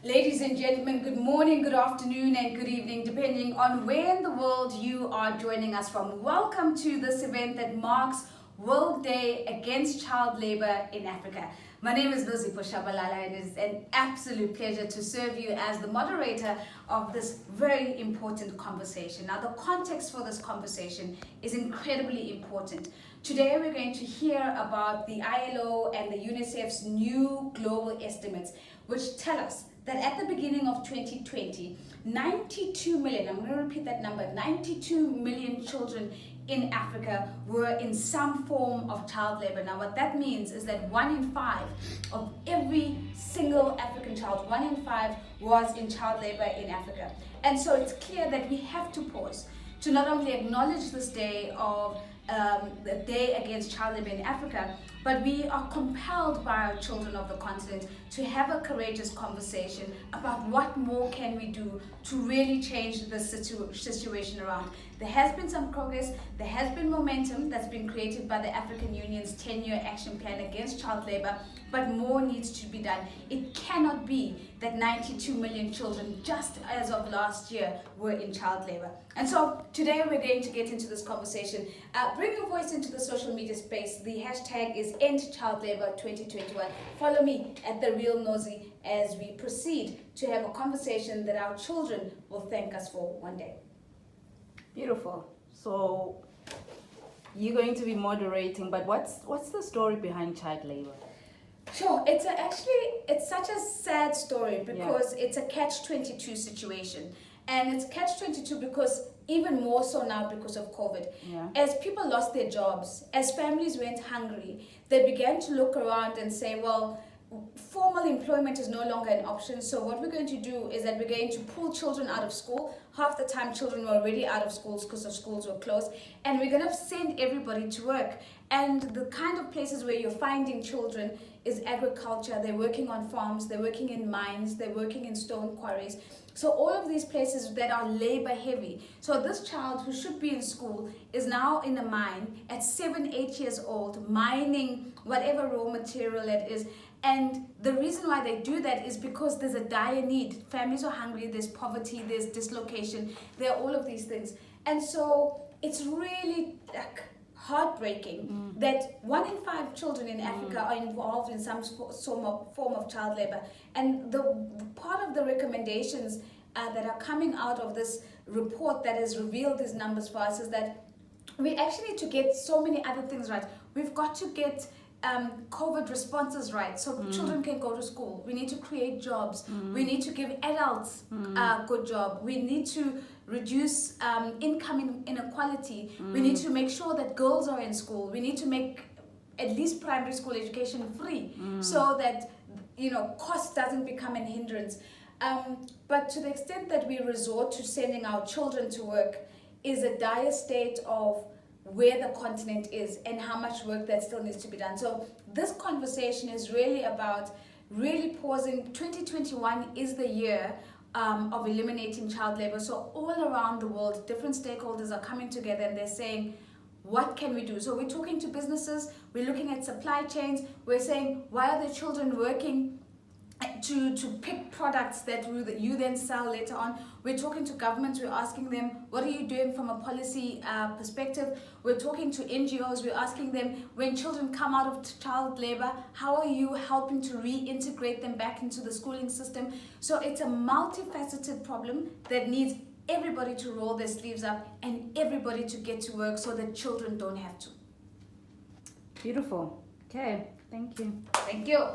Ladies and gentlemen, good morning, good afternoon, and good evening, depending on where in the world you are joining us from. Welcome to this event that marks World Day Against Child Labor in Africa. My name is Nozipho Tshabalala, and it is an absolute pleasure to serve you as the moderator of this very important conversation. Now, the context for this conversation is incredibly important. Today, we're going to hear about the ILO and the UNICEF's new global estimates, which tell us that at the beginning of 2020, 92 million, I'm going to repeat that number, 92 million children in Africa were in some form of child labor. Now, what that means is that 1 in 5 of every single African child, 1 in 5 was in child labor in Africa. And so it's clear that we have to pause to not only acknowledge this day of the Day Against Child Labor in Africa, but we are compelled by our children of the continent to have a courageous conversation about what more can we do to really change the situation around. There has been some progress, there has been momentum that's been created by the African Union's 10-year action plan against child labor, but more needs to be done. It cannot be that 92 million children, just as of last year, were in child labor. And so today we're going to get into this conversation. Bring your voice into the social media space. The hashtag is End Child Labor 2021. Follow me at The Real Nosy as we proceed to have a conversation that our children will thank us for one day. Beautiful. So you're going to be moderating, but what's the story behind child labor? Sure, it's such a sad story because it's a catch-22 situation. And it's catch-22 because even more so now because of COVID. Yeah. As people lost their jobs, as families went hungry, they began to look around and say, well, formal employment is no longer an option. So what we're going to do is that we're going to pull children out of school. Half the time children were already out of schools because the schools were closed. And we're going to send everybody to work. And the kind of places where you're finding children is agriculture. They're working on farms, they're working in mines, they're working in stone quarries. So all of these places that are labor heavy. So this child who should be in school is now in a mine at 7, 8 years old, mining whatever raw material it is. And the reason why they do that is because there's a dire need. Families are hungry, there's poverty, there's dislocation, there are all of these things. And so it's really heartbreaking that 1 in 5 children in Africa are involved in some form of child labor. And the part of the recommendations that are coming out of this report that has revealed these numbers for us is that we actually need to get so many other things right. We've got to get COVID responses right so children can go to school. We need to create jobs. We need to give adults a good job. We need to reduce income inequality. We need to make sure that girls are in school. We need to make at least primary school education free so that cost doesn't become an hindrance. But to the extent that we resort to sending our children to work is a dire state of where the continent is and how much work that still needs to be done. So this conversation is really about really pausing. 2021 is the year of eliminating child labor. So all around the world, different stakeholders are coming together and they're saying, what can we do? So we're talking to businesses, we're looking at supply chains, we're saying, why are the children working to pick products that you then sell later on? We're talking to governments, we're asking them, what are you doing from a policy perspective? We're talking to NGOs, we're asking them, when children come out of child labor, how are you helping to reintegrate them back into the schooling system? So it's a multifaceted problem that needs everybody to roll their sleeves up and everybody to get to work so that children don't have to. Beautiful. Okay, thank you. Thank you.